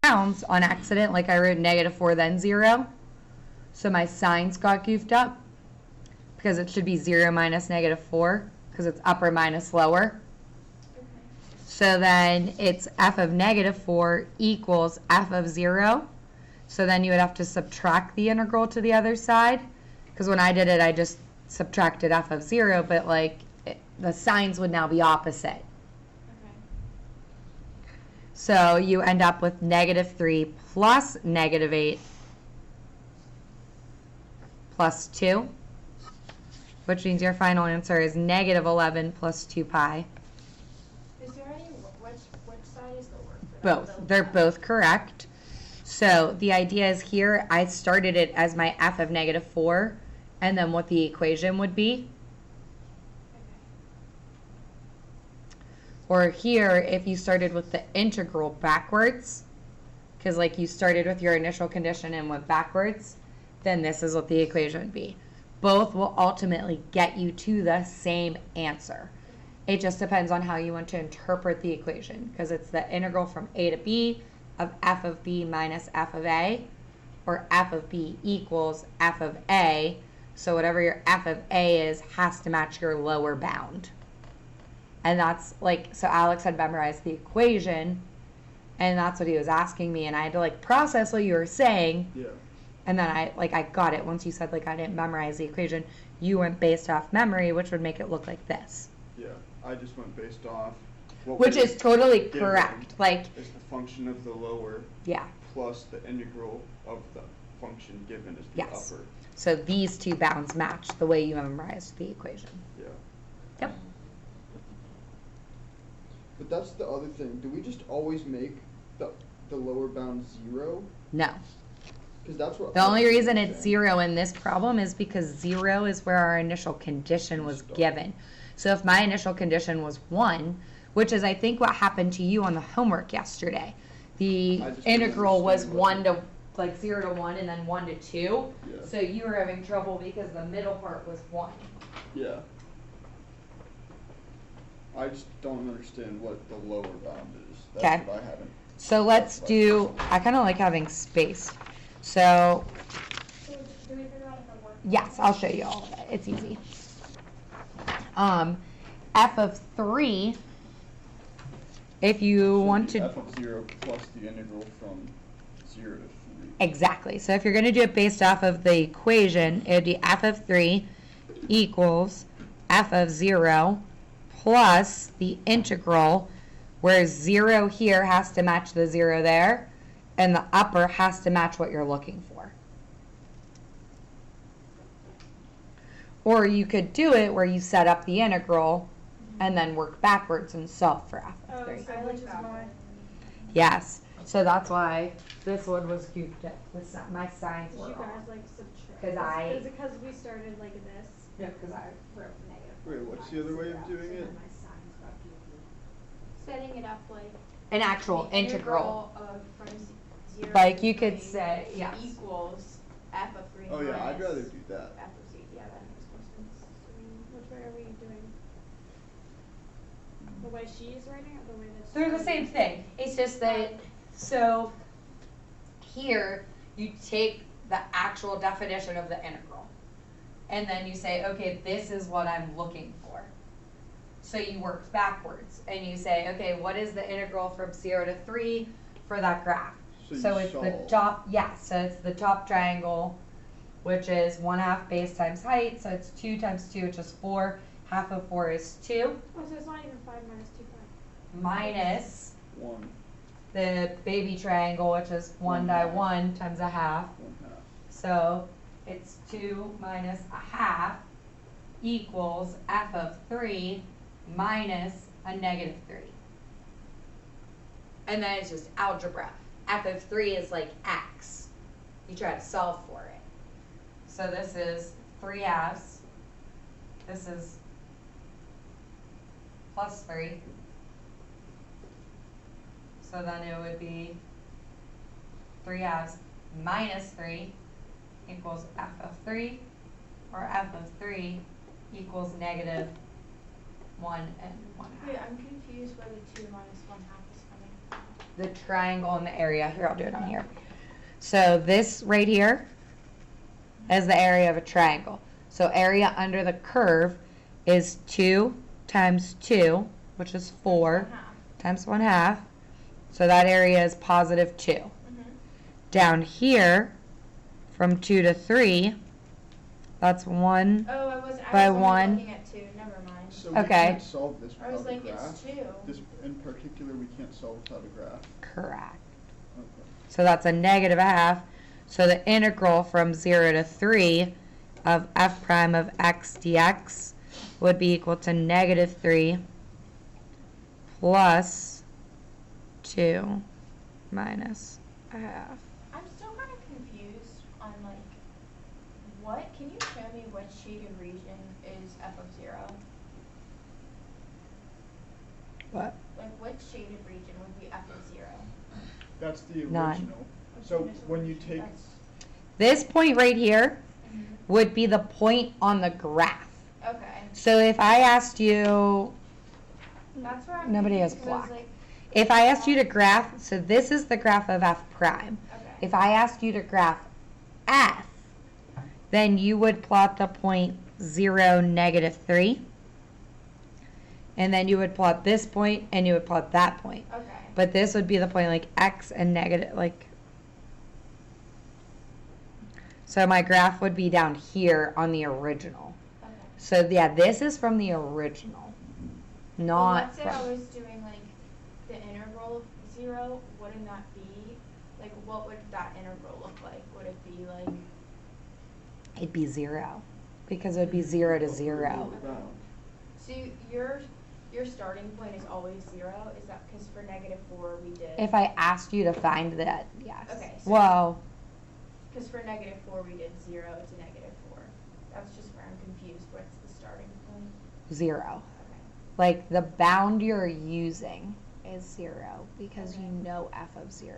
bounds on accident, like I wrote -4 then 0. So my signs got goofed up because it should be 0 minus -4 because it's upper minus lower. Okay. So then it's f of -4 equals f of 0. So then you would have to subtract the integral to the other side, because when I did it, I just subtracted f of 0, but like the signs would now be opposite. Okay. So you end up with -3 plus -8 plus 2, which means your final answer is -11 plus 2 pi. Is there any, which side is the work? Both. They're both correct. So the idea is here, I started it as my f of -4, and then what the equation would be. Or here, if you started with the integral backwards, because like you started with your initial condition and went backwards, then this is what the equation would be. Both will ultimately get you to the same answer. It just depends on how you want to interpret the equation, because it's the integral from a to b of f of b minus f of a, or f of b equals f of a. So whatever your f of a is has to match your lower bound. And that's like, so Alex had memorized the equation, and that's what he was asking me, and I had to like process what you were saying. Yeah. And then I got it once you said like I didn't memorize the equation. You went based off memory, which would make it look like this. Yeah, I just went based off what Which was is totally given correct. Like, is the function of the lower yeah. plus the integral of the function given is the Yes. upper. So these two bounds match the way you memorized the equation. Yeah. Yep. But that's the other thing. Do we just always make the lower bound 0? No. Because that's what. The only reason it's 0 in this problem is because 0 is where our initial condition was given. So if my initial condition was 1, which is I think what happened to you on the homework yesterday, the integral was 1 to like 0 to 1 and then 1 to 2. Yeah. So you were having trouble because the middle part was 1. Yeah. I just don't understand what the lower bound is. That's Okay. what I haven't. So let's do, I kind of like having space. So So do we figure out if it works? yes, I'll show you all of it. It's easy. F of 3, if you want to... F of 0 plus the integral from 0 to 3. Exactly. So if you're going to do it based off of the equation, it would be f of 3 equals f of 0 plus the integral, where 0 here has to match the 0 there, and the upper has to match what you're looking for. Or you could do it where you set up the integral and then work backwards and solve for f of 3. So which is more? Yes. So that's why this one was goofed up. My signs Did were you wrong. guys like subtract? 'Cause I- Is it because we started like this? No, because I wrote negative. Wait, what's the other way of doing it? Setting it up like. An actual the integral. of from 0 Like to you could 3 say, yes. equals f of 3 Oh yeah, I'd minus rather do that. f of 3. Yeah, that makes more sense to me. Which way are we doing? The way she's writing or the way that's. They're the same thing. It's just that, so here you take the actual definition of the integral. And then you say, okay, this is what I'm looking for. So you work backwards and you say, okay, what is the integral from 0 to 3 for that graph? So you it's the solve. top, yeah, so it's the top triangle, which is 1/2 base times height. So it's 2 times 2, which is 4. Half of 4 is 2. Oh, so it's not even 5 minus 2 pi. Minus 1, the baby triangle, which is 1 by 1 times 1/2. 1/2. So it's 2 minus 1/2 equals f of 3 minus a -3. And then it's just algebra. F of 3 is like x. You try to solve for it. So this is 3/2. This is plus 3. So then it would be 3/2 minus 3 equals f of 3, or f of 3 equals -1 and 1/2. Wait, I'm confused where the 2 minus 1/2 is coming from. the triangle in the area. Here, I'll do it on here. So this right here is the area of a triangle. So area under the curve is 2 times 2, which is 4, times 1/2. So that area is positive 2. Down here, from 2 to 3, that's 1 Oh, I was by only 1. looking at 2. Never mind. So we Okay. can't solve this I was without a like, graph? it's 2. This in particular we can't solve without a graph. Correct. Okay. So that's a negative 1/2. So the integral from 0 to 3 of f prime of x dx would be equal to negative 3 plus 2 minus 1/2. I'm still kind of confused on like what. Can you show me which shaded region is f of 0? What? Like which shaded region would be f of 0? That's the None. original. So when you take This point right here would be the point on the graph. Okay. So if I asked you, That's where I'm Nobody has confused, 'cause I was black. like, if I asked you to graph, so this is the graph of f prime. okay. If I asked you to graph f, then you would plot the point 0, negative 3. And then you would plot this point and you would plot that point. Okay. But this would be the point like x and negative, like. So my graph would be down here on the original. Okay. So yeah, this is from the original, Well, not let's say I from. was doing like the integral of 0. Wouldn't that be like what would that integral look like? Would it be like It'd be 0, because it would be 0 to 0. so your starting point is always 0? Is that because for negative 4 we did? If I asked you to find that, yes. Okay, so- Well, Because for negative 4 we did 0 to negative 4. That's just where I'm confused. What's the starting point? 0. Okay. Like the bound you're using is 0 because you know f of 0.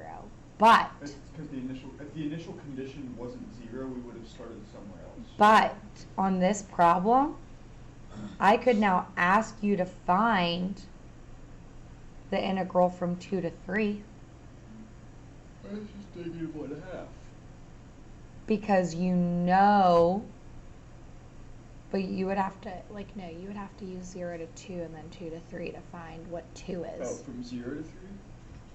But, It's because if the initial condition wasn't 0, we would have started somewhere else. but on this problem, I could now ask you to find the integral from 2 to 3 It's just negative 1/2. because you know, but you would have to, like, no, you would have to use 0 to 2 and then 2 to 3 to find what 2 Oh, is. from 0 to 3?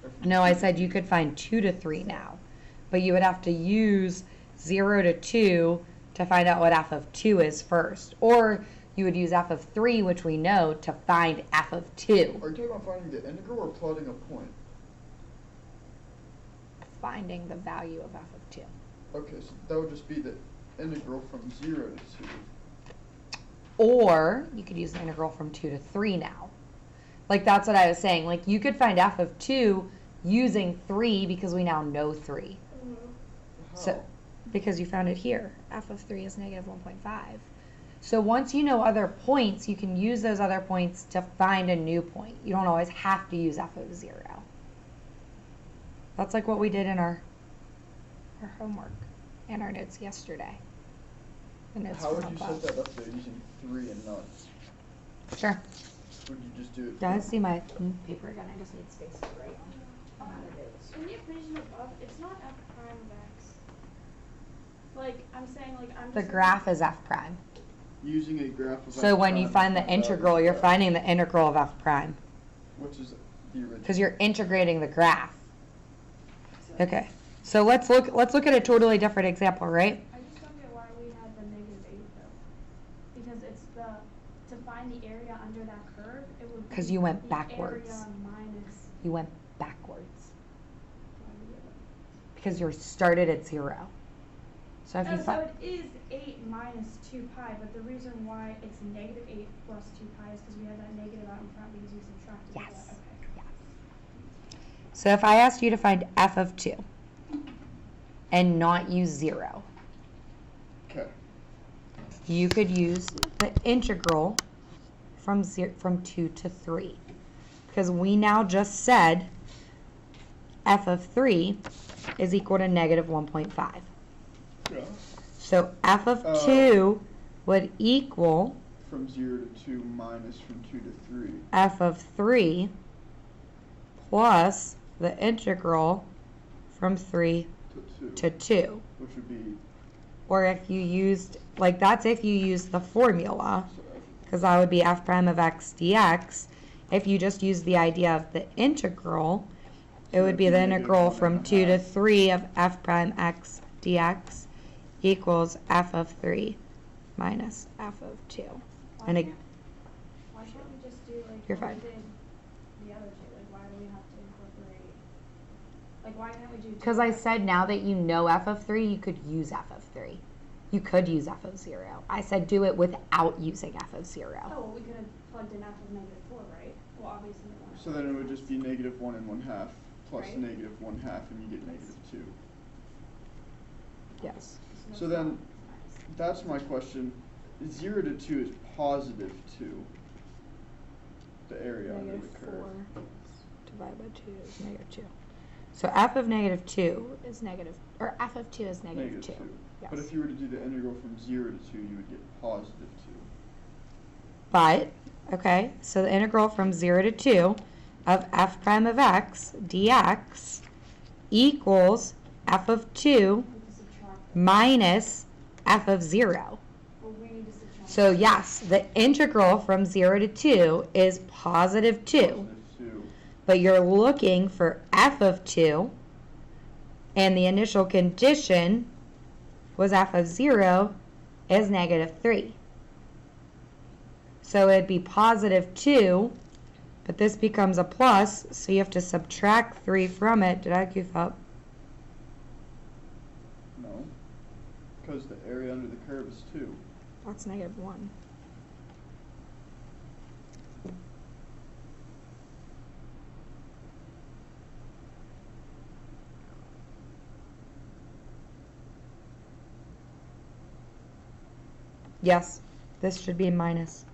Or from No, I 2 said to you 3? could find 2 to 3 now, but you would have to use 0 to 2 to find out what f of 2 is first. Or you would use f of 3, which we know, to find f of 2. Are you talking about finding the integral or plotting a point? Finding the value of f of 2. Okay, so that would just be the integral from 0 to 2. Or you could use the integral from 2 to 3 now. Like, that's what I was saying. Like, you could find f of 2 using 3 because we now know 3. So, How? because you found it here. F of 3 is negative 1.5. So once you know other points, you can use those other points to find a new point. You don't always have to use f of 0. That's like what we did in our homework and our notes yesterday. The notes How from would you above. set that up though, using 3 and not? Sure. Would you just do it? Yeah, I see my paper again. I just need space to write on my notes. In the equation above, it's not f prime of x. Like, I'm saying, like, I'm The just... graph is f prime. Using a graph of So f when you prime find the and values integral, of you're f, finding the integral of f prime which is the original. because you're integrating the graph. Okay. So let's look at a totally different example, right? I just don't get why we had the negative 8, though. Because it's to find the area under that curve, it would be... 'Cause you went the backwards. area minus... You went backwards why we did it. because you started at 0. So if Oh, you so find it is 8 minus 2 pi, but the reason why it's negative 8 plus 2 pi is because we had that negative out in front because we subtracted Yes. that. Okay. yes. So if I asked you to find f of 2 and not use 0, Okay. you could use the integral from 2 to 3 because we now just said f of 3 is equal to negative 1.5. Yeah. So f of Oh. 2 would equal From 0 to 2 minus from 2 to 3. f of 3 plus the integral from 3 to 2. to 2. Which would be, Or if you used, like that's if you use the formula, so because that would be f prime of x dx. If you just use the idea of the integral, it So would be it'd the be integral -1 from 2 to 1/2. 3 of f prime x dx equals f of 3 minus f of 2. Why And it, can't, why can't we just do like You're what fine. we did the other two? Like, why do we have to incorporate? Like, why can't we do? because I said now that you know f of 3, you could use f of 3. You could use f of 0. I said do it without using f of 0. Oh, well, we could have plugged in f of -4, right? Well, obviously we want. So then it would just be -1 and 1/2 plus Right. -1/2 and you get -2. Yes. So then, that's my question. 0 to 2 is positive 2. The area under the curve. Divided by 2 is -2. So f of -2 is negative, or f of 2 is -2. -2. Yes. But if you were to do the integral from 0 to 2, you would get positive 2. But, okay, so the integral from 0 to 2 of f prime of x dx equals f of 2 We need to subtract. minus f of 0. Well, we need to subtract. So yes, the integral from 0 to 2 is positive 2. Positive 2. But you're looking for f of 2, and the initial condition was f of 0 is -3. So it'd be positive 2, but this becomes a plus, so you have to subtract 3 from it. Did I goof up? No. Because the area under the curve is 2. That's -1. Yes, this should be a minus.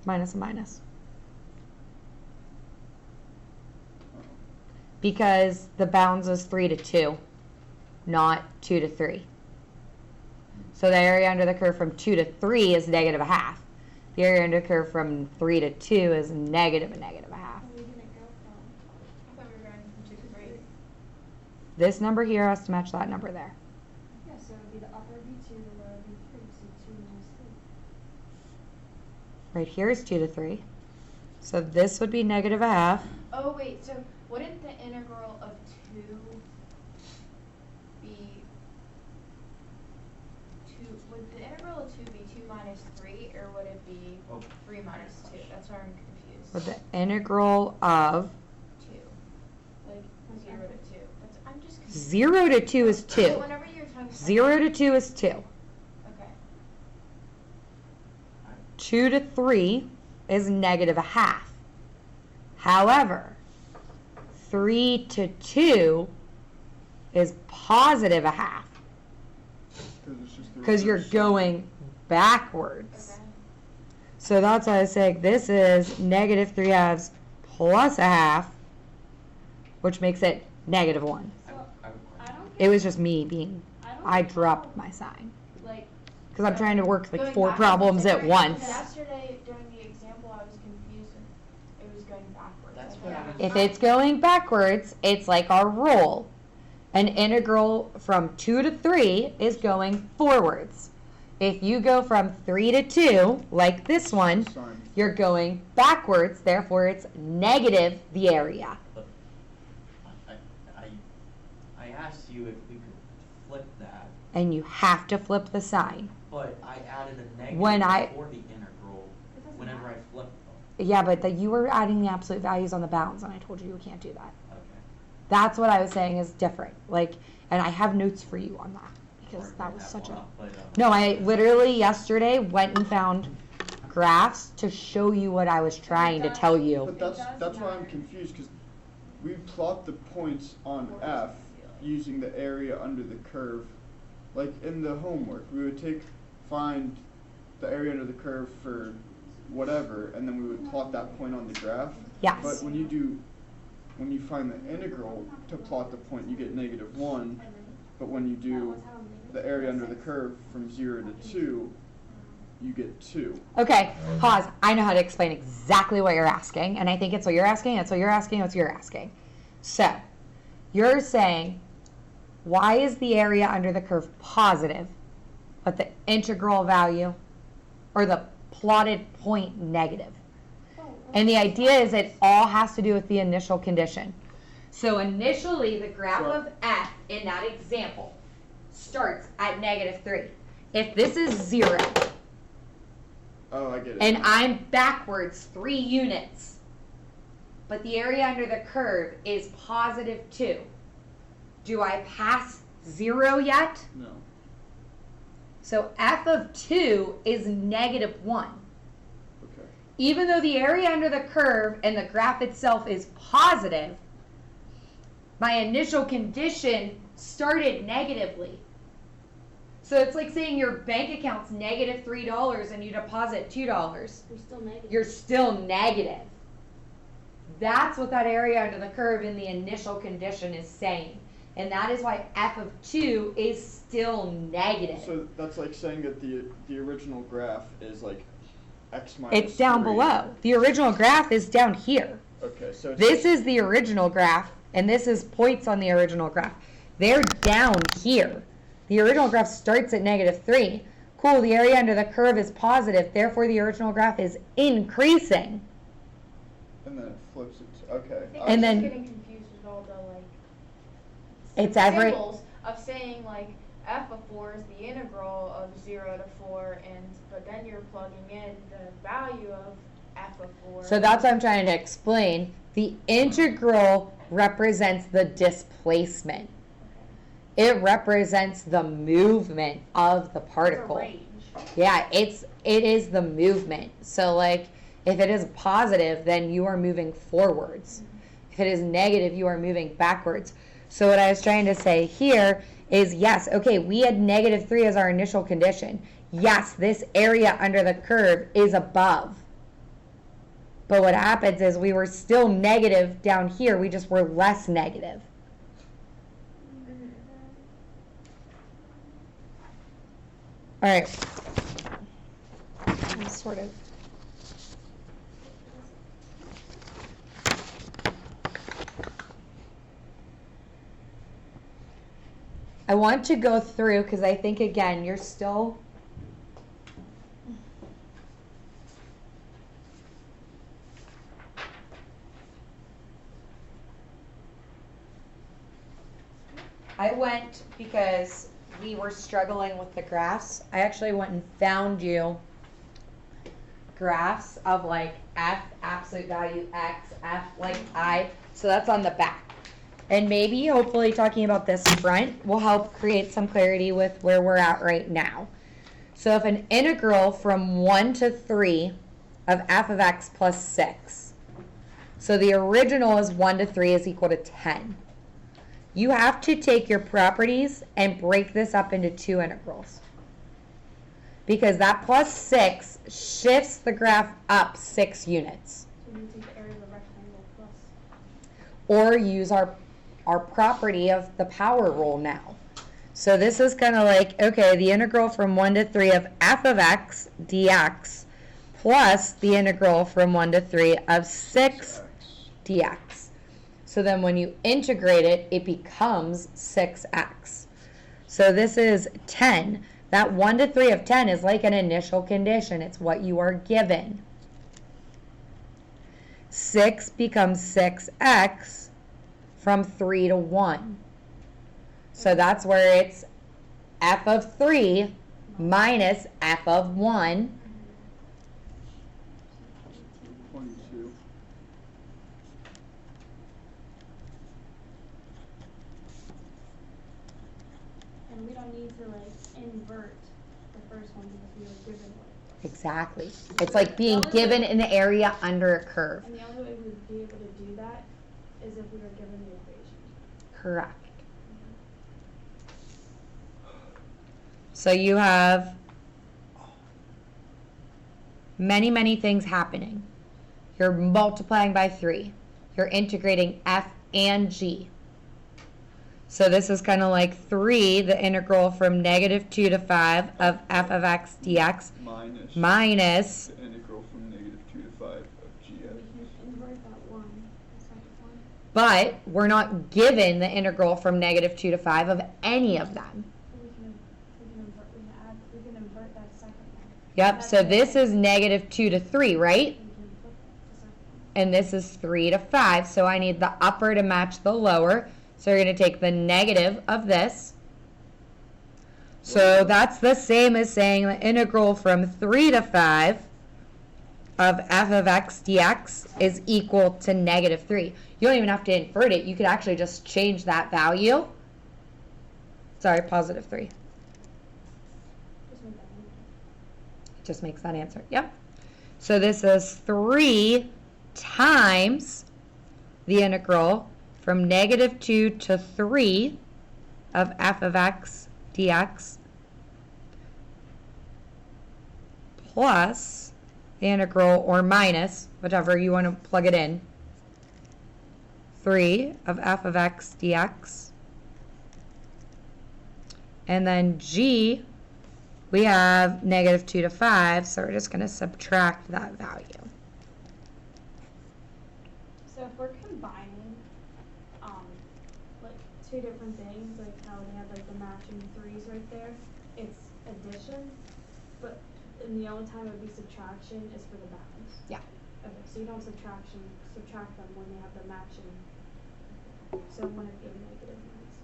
Minus a minus. Because the bounds is 3 to 2, not 2 to 3. So the area under the curve from 2 to 3 is -1/2. The area under the curve from 3 to 2 is -1/2. We didn't go from. I thought we were going from 2 to 3. This number here has to match that number there. Yeah, so it would be the upper V2, the lower V3, so 2 minus 3. Right here is 2 to 3. So this would be -1/2. Oh, wait, so wouldn't the integral of 2 be 2, would the integral of 2 be 2 minus 3, or would it be 3 minus 2? That's where I'm confused. With the integral of 2. Like 0 to 2. That's, I'm just confused. 0 to 2 is 2. So whenever you're talking 0 to 2 is 2. Okay. 2 to 3 is -1/2. However, 3 to 2 is +1/2 Because it's just the because you're reverse sign. going backwards. Okay. So that's why I was saying this is -3/2 plus 1/2, which makes it -1. So, I don't It get, was just me being, I dropped my sign like, because I'm trying to work like Going 4 backwards, problems like, at once. Yesterday, during the example, I was confused and it was going backwards. That's I what thought I it was- If it's going backwards, it's like our rule. An integral from 2 to 3 is going forwards. If you go from 3 to 2, like this one, Sign. you're going backwards, therefore it's negative the area. But I asked you if we could flip that, And you have to flip the sign. but I added a negative When I- before the integral it doesn't whenever I matter. flipped Yeah, but you were adding the absolute values on the bounds, and I told you you can't do that. them. Okay. That's what I was saying is different. Like, and I have notes for you on that because Sorry to that bring was that such one a. up, but, No, I literally yesterday went and found graphs to show you what I was trying to tell you. But that's why I'm confused, because we plot the points on F using the area under the curve. Like in the homework, we would find the area under the curve for whatever, and then we would plot that point on the graph. Yes. But when you find the integral to plot the point, you get -1. But when you do the area under the curve from 0 to 2, you get 2. Okay, pause. I know how to explain exactly what you're asking, and I think it's what you're asking, it's what you're asking, it's what you're asking. So, you're saying, why is the area under the curve positive, but the integral value, or the plotted point negative? And the idea is it all has to do with the initial condition. So initially, the graph of f in that example starts at -3. If this is 0, Oh, I get it. and I'm backwards 3 units, but the area under the curve is +2, do I pass 0 yet? No. So f of 2 is -1. Okay. Even though the area under the curve and the graph itself is positive, my initial condition started negatively. So it's like saying your bank account's -$3 and you deposit $2. We're still negative. You're still negative. That's what that area under the curve in the initial condition is saying. And that is why f of 2 is still negative. So that's like saying that the original graph is like x minus It's down 3. below. The original graph is down here. Okay, so it's This is the original graph, and this is points on the original graph. They're down here. The original graph starts at -3. Cool, the area under the curve is positive, therefore the original graph is increasing. and then it flips it. Okay. I think And I'm then- just getting confused with all the like It's every, symbols of saying like f of 4 is the integral of 0 to 4, but then you're plugging in the value of f of 4. so that's what I'm trying to explain. The integral represents the displacement. It represents the movement of the It's a particle. range. Yeah, it is the movement. So like if it is positive, then you are moving forwards. If it is negative, you are moving backwards. So what I was trying to say here is yes, okay, we had -3 as our initial condition. Yes, this area under the curve is above. But what happens is we were still negative down here, we just were less negative. All right. I'm sort of. I want to go through because I think, again, you're still. I went because we were struggling with the graphs. I actually went and found you graphs of like f, absolute value, x, f, like I. So that's on the back. And maybe, hopefully, talking about this front will help create some clarity with where we're at right now. So if an integral from 1 to 3 of f of x plus 6. So the original is 1 to 3 is equal to 10. You have to take your properties and break this up into 2 integrals. Because that plus 6 shifts the graph up 6 units. So we take the area of the rectangle plus. Or use our property of the power rule now. So this is kind of like, okay, the integral from 1 to 3 of f of x dx plus the integral from 1 to 3 of 6 dx. So then when you integrate it, it becomes 6x. So this is 10. That 1 to 3 of 10 is like an initial condition. It's what you are given. 6 becomes 6x from 3 to 1. So that's where it's f of 3 minus f of 1. 22. And we don't need to like invert the first one because we were given what it was. Exactly. It's like being given an area under a curve. And the only way we would be able to do that is if we were given the equation. Correct. So you have many, many things happening. You're multiplying by 3. You're integrating f and g. So this is kind of like 3, the integral from negative 2 to 5 of f of x dx minus the integral from negative 2 to 5 of We gx. can invert that one, the second one. but we're not given the integral from negative 2 to 5 of any of them. We can invert that second one. Yep, so this is negative 2 to 3, right? We can flip the second one. And this is 3 to 5, so I need the upper to match the lower. So we're going to take the negative of this. So that's the same as saying the integral from 3 to 5 of f of x dx is equal to negative 3. You don't even have to invert it. You could actually just change that value. Sorry, positive 3. Just make that one. It just makes that answer. Yep. So this is 3 times the integral from negative 2 to 3 of f of x dx plus the integral, or minus, whichever you want to plug it in, 3 of f of x dx. And then g, we have negative 2 to 5, so we're just going to subtract that value. So if we're combining, like two different things, like how they have like the matching 3's right there, it's addition, but and the only time it would be subtraction is for the balance. Yeah. Okay, so you don't subtract them when they have the matching. So it wouldn't be a negative minus.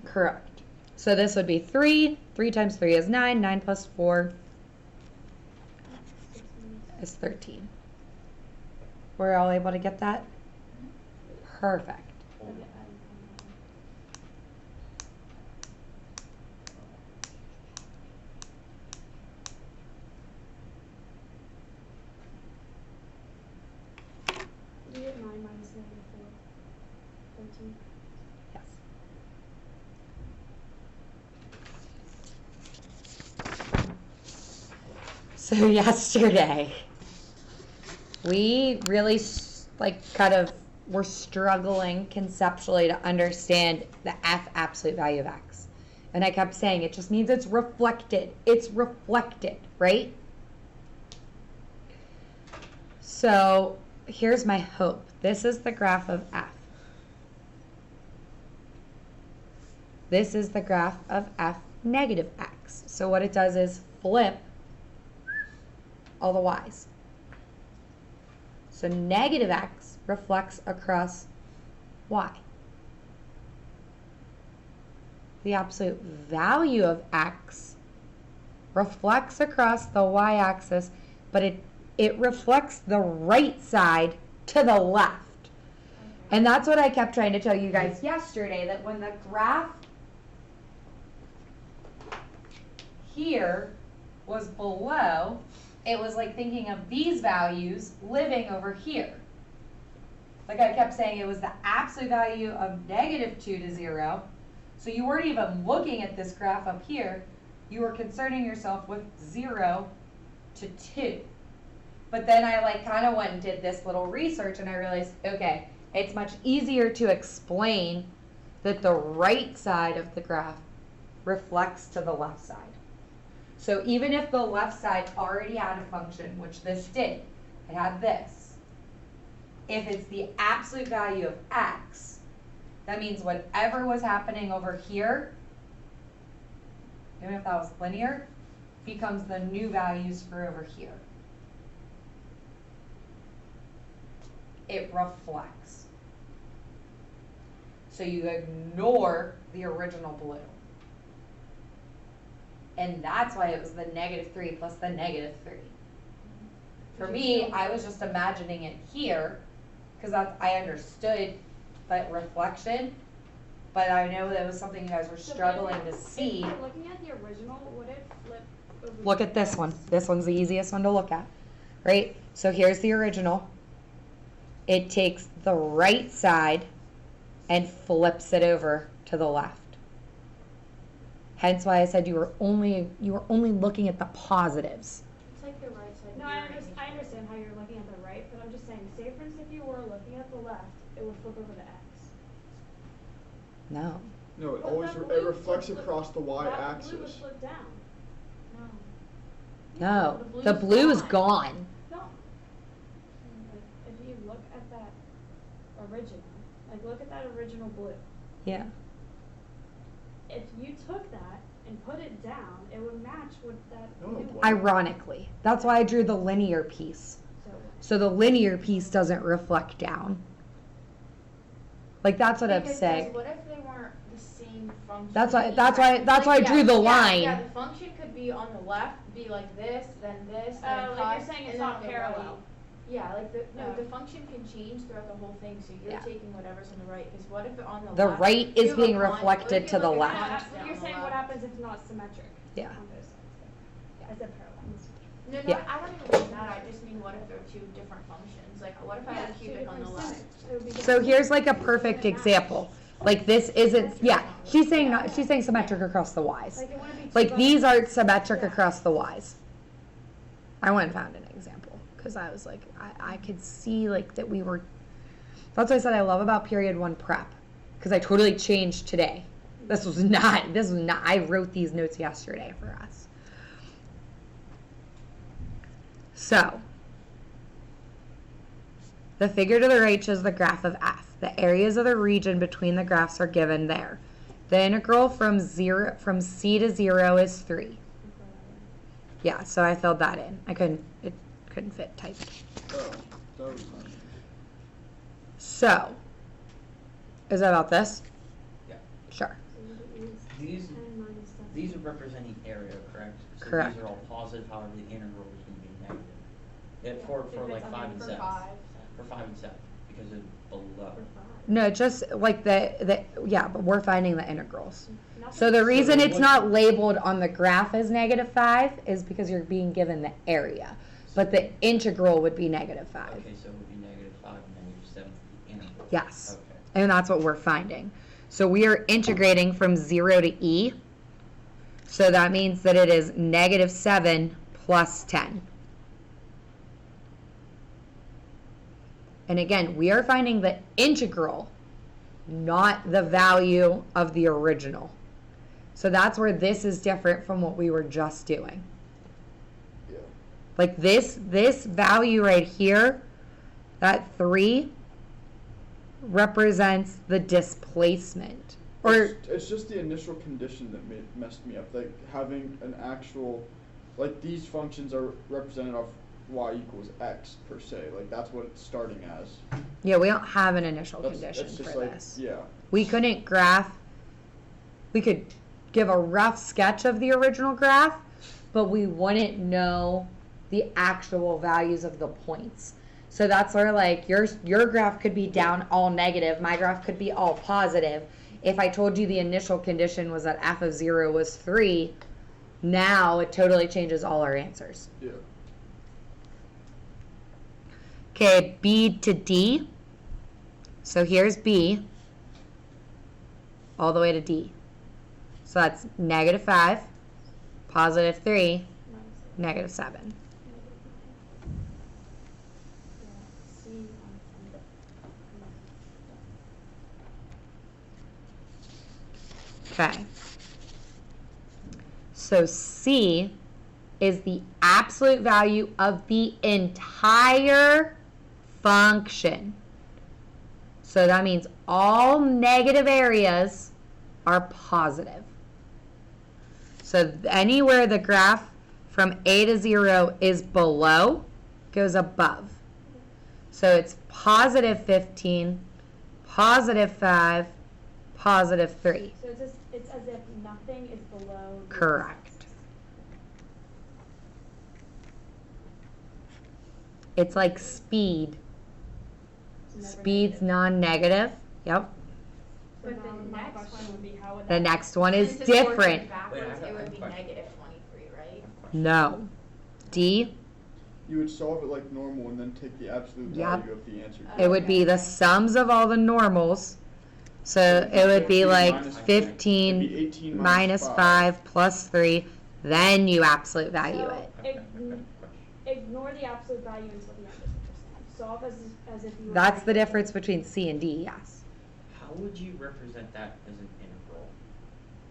Correct. So this would be 3. 3 times 3 is 9. 9 plus 4 is 13. We're all able to get that? Perfect. Okay, you get 9 minus negative 4. 13. Yes. So yesterday, we really were struggling conceptually to understand the f absolute value of x. And I kept saying it just means it's reflected. It's reflected, right? So here's my hope. This is the graph of f. This is the graph of f negative x. So what it does is flip all the y's. So negative x reflects across y. The absolute value of x reflects across the y-axis, but it reflects the right side to the left. And that's what I kept trying to tell you guys yesterday, that when the graph here was below, it was like thinking of these values living over here. Like I kept saying, it was the absolute value of negative 2 to 0. So you weren't even looking at this graph up here. You were concerning yourself with 0 to 2. But then I kind of went and did this little research, and I realized, okay, it's much easier to explain that the right side of the graph reflects to the left side. So even if the left side already had a function, which this did, it had this. If it's the absolute value of x, that means whatever was happening over here, even if that was linear, becomes the new values for over here. It reflects. So you ignore the original blue. And that's why it was the negative 3 plus the negative 3. For me, I was just imagining it here, because I understood that reflection, but I know that was something you guys were struggling to see. If you're looking at the original, would it flip over? Look at this one. This one's the easiest one to look at, right? So here's the original. It takes the right side and flips it over to the left. Hence why I said you were only looking at the positives. It's like the right side. No, I understand how you're looking at the right, but I'm just saying, say for instance, if you were looking at the left, it would flip over to x. No. No, it But always that it blue reflects would across the flip- that blue would y-axis. flip down. No. No, the blue is gone. No. Like, if you look at that original, like look at that original blue. Yeah. If you took that and put it down, it would match with that No, new it one. wouldn't. Ironically, that's why I drew the linear piece. So, So the linear piece doesn't reflect down. Like that's what I'm Because saying. what if they weren't the same function? That's why I drew the line. Yeah, the function could be on the left, be like this, then this, then like cos, you're saying it's and then not on the parallel. right. Yeah, like the Oh. the function can change throughout the whole thing, so you're Yeah. taking whatever's on the right. Because what if on the The left, right you is have being a line- reflected what if to you the have, like, a left. connection You're on saying the what left? happens if it's not symmetric? Yeah. On both sides. Yeah. I said parallel. No, Yeah. I don't even mean that. I just mean what if they're two different functions? Like, what if I have a cubic on the left? So here's like a perfect example. Like this isn't, yeah, she's saying symmetric across the y's. Like it wouldn't be two Like these buttons. aren't symmetric Yeah. across the y's. I went and found an example because I was like, I could see like that we were, that's what I said I love about period 1 prep because I totally changed today. This was not, I wrote these notes yesterday for us. So, the figure to the right shows the graph of f. The areas of the region between the graphs are given there. The integral from c to 0 is 3. Yeah, so I filled that in. It couldn't fit typed. Oh, that was nice. So, is that about this? Yeah. Sure. These 10 minus 7. these are representing area, correct? So Correct. these are all positive, however the integral is going to be negative. Yeah, for If like it's 5 and For 7. 5. For 5 and 7 because it's below. No, just like yeah, but we're finding the integrals. Nothing- So the reason they it's would- not labeled on the graph as -5 is because you're being given the area. But the integral would be -5. Okay, so it would be -5 and -7 for the integral. Yes. Okay. And that's what we're finding. So we are integrating from 0 to e. So that means that it is -7 plus 10. And again, we are finding the integral, not the value of the original. So that's where this is different from what we were just doing. Yeah. Like this value right here, that 3, represents the displacement. Or It's just the initial condition that messed me up. Like having an actual, like these functions are represented off y equals x per se. Like that's what it's starting as. yeah, we don't have an initial That's condition just for like this. yeah. We couldn't graph, we could give a rough sketch of the original graph, but we wouldn't know the actual values of the points. So that's where like your graph could be down all negative, my graph could be all positive. If I told you the initial condition was that f of 0 was 3, now it totally changes all our answers. Yeah. Okay, B to D. So here's B all the way to D. So that's -5, +3, -7. Okay. So C is the absolute value of the entire function. So that means all negative areas are positive. So anywhere the graph from A to 0 is below goes above. So it's +15, +5, +3. So it's as if nothing is below. the Correct. It's like speed. It's never Speed's negative. non-negative. Yep. So But now the my next question one- would be how would The that next one is Since it's working different. backwards, Wait, I have it a would be question. -23, right? No. D, You would solve it like normal and then take the absolute Yep. value of the answer. it would be the sums of all the normals. So it would be 15 like minus- 15 It'd be 18 minus 5 plus 3. Then you absolute value So, it. Ignore the absolute value until the end is what you're saying. Solve as if you were. That's the writing- difference between C and D, yes. How how would you represent that as an integral?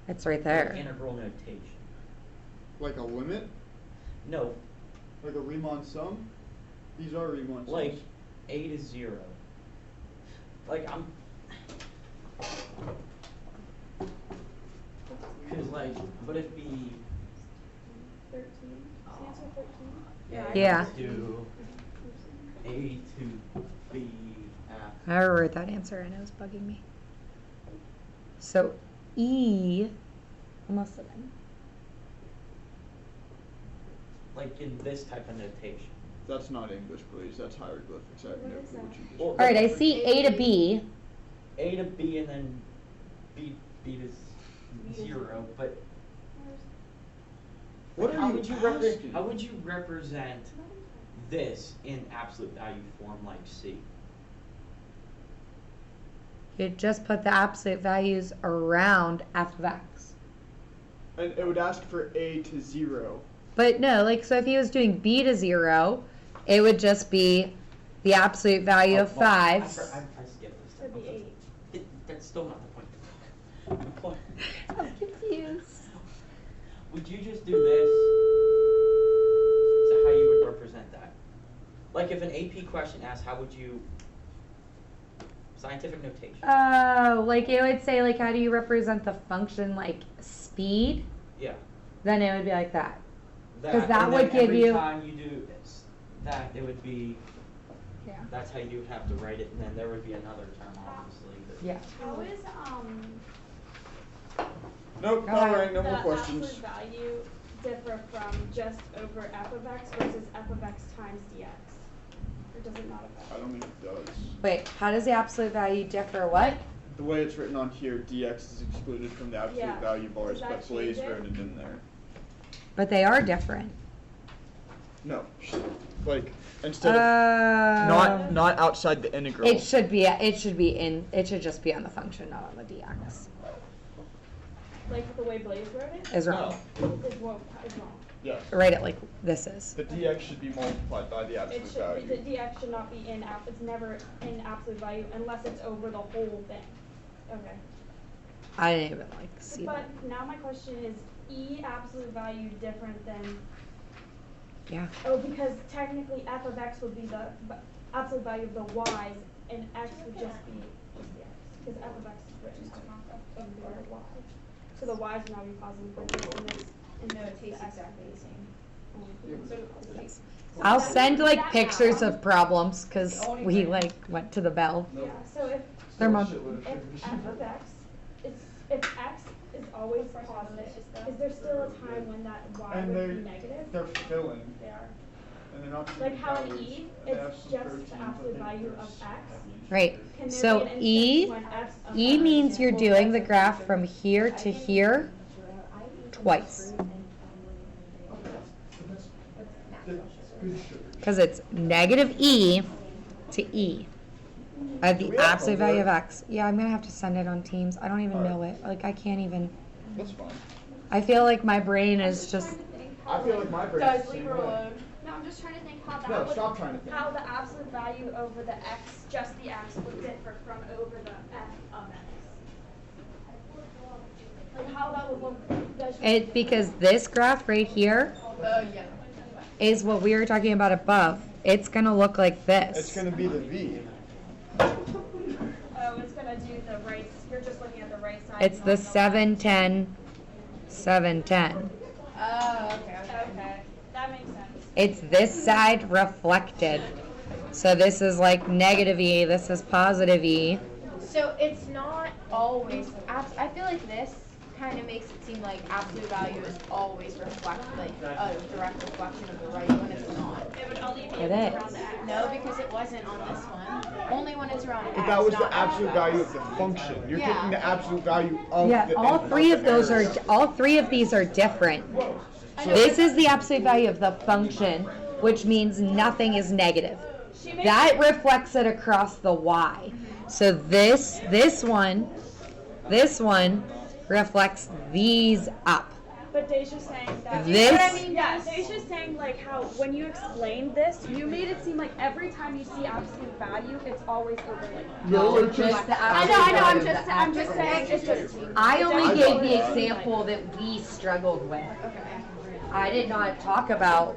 It's right Like there. integral notation. Like a limit? No, Like a Riemann sum? These are Riemann sums. like a to 0. Like I'm. Cause like, would it be? 13. Is the answer 13? Yeah. Let's do a to b f. I wrote that answer and it was bugging me. So E, almost a then. Like in this type of notation. That's not English, please. That's hieroglyphics. I have no What is clue what that? you just Well, All right, I see A to B. A to b and then b to B to 0, but What how are would you you asking? how would you represent this in absolute value form like C? You just put the absolute values around f of x. And it would ask for A to 0. But no, like, so if he was doing b to 0, it would just be the absolute value of Well, 5. I skipped this. That'd be 8. That's still not the point. The point. I'm confused. Would you just do this? Is that how you would represent that? Like if an AP question asks, how would you scientific notation? Oh, like it would say, like, how do you represent the function, like, speed? Yeah. Then it would be like that. 'Cause that and would then give you- every time you do this, that it would be. Yeah. That's how you would have to write it, and then there would be another term, obviously. But Yeah. How is Nope, Go not ahead. right. No the more questions. absolute value differ from just over f of x versus f of x times dx? Or does it not affect? I don't think it does. Wait, how does the absolute value differ what? The way it's written on here, dx is excluded from the absolute Yeah. value bars, Does that but Blaze change it? wrote it in there. But they are different. No, like instead of not outside the integral. It should just be on the function, not on the dx. Like the way Blaze wrote it? Is wrong. Is wrong. Yes. Write it like this is. The dx should be multiplied by the It absolute should, value. the dx should not be in it's never in absolute value unless it's over the whole thing. Okay. I didn't even like see But that. now my question is, E absolute value different than, Yeah. because technically f of x would be the absolute value of the y's and x would just be the x. Because f of x is written over the y. So the y's would now be positive in this. No, it tastes exactly the same. I'll send like pictures of problems because we like went to the bell. Yeah, so if Their mom. if f of x if x is always positive, is there still a time when that y And would be negative? they're filling, They are. and they're not. Like how in calories, E, and they have it's some just proteins. the I absolute think value there's of x. Right. Can there So be an E instance when f of E x means is you're equal to doing x the of graph x? from here to here twice. Because it's negative E to E of Do the we have absolute value of homework? x. Yeah, I'm gonna have to send it on Teams. I don't even Alright. know it. Like I can't even. That's fine. I feel like my brain is just. I feel like my brain's Guys, the leave same her way. alone. No, I'm just trying to think how that No, would, stop trying to think. how the absolute value over the x, just the x, would differ from over the f of x. Like how that would look. You guys should- It because this graph right here Oh, yeah. is what we were talking about above. It's gonna look like this. It's gonna be the V. Oh, it's gonna do the right, you're just looking at the right side. It's not the left. 710, 710. Oh, okay, okay. Okay, that makes sense. It's this side reflected. So this is like negative E, this is positive E. So it's not always, I feel like this kind of makes it seem like absolute value is always like a direct reflection of the right when it's not. It would only be It if it's is. around the x. No, because it wasn't on this one. Only when it's around But x, that was not the absolute f. value of the function. You're Yeah. taking the absolute value of Yeah, the all three of those are, all three of these are different. This is the absolute value of the function, which means nothing is negative. She makes That reflects it across the y. So this one reflects these up. But Deja's saying that. This- You know what I mean? Yeah, Deja's saying like how when you explained this, you made it seem like every time you see absolute value, it's always over like. No, just the I know. I'm just saying. It's just. I only gave the example that we struggled with. I did not talk about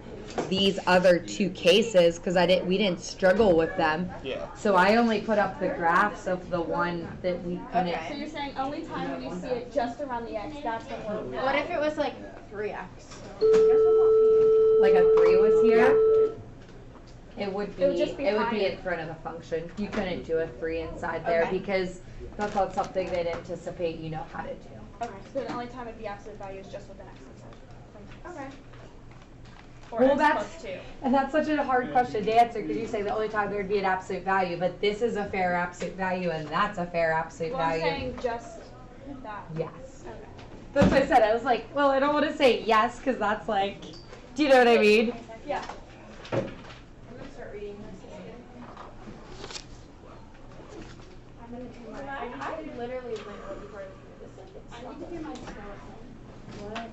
these other two cases because we didn't struggle with them. Yeah. So I only put up the graphs of the one that we couldn't. So you're saying only time when you see it just around the x, that's when we're. What if it was like 3x? Like a 3 was here. It would be. It would just be It would be higher. in front of the function. You couldn't do a 3 inside there Okay. because that's not something they'd anticipate you know how to do. Okay. So the only time it'd be absolute value is just with an x inside. Okay. Or Well, x that's plus 2. and that's such a hard question to answer because you say the only time there'd be an absolute value, but this is a fair absolute value and that's a fair absolute Well, I'm value. saying just that. Yes. Okay. That's what I said. I was like, well, I don't want to say yes because that's like, do you know what I mean? Yeah. I'm gonna start reading this. I'm gonna do I literally went over part of this sentence. I need to do my skeleton. What?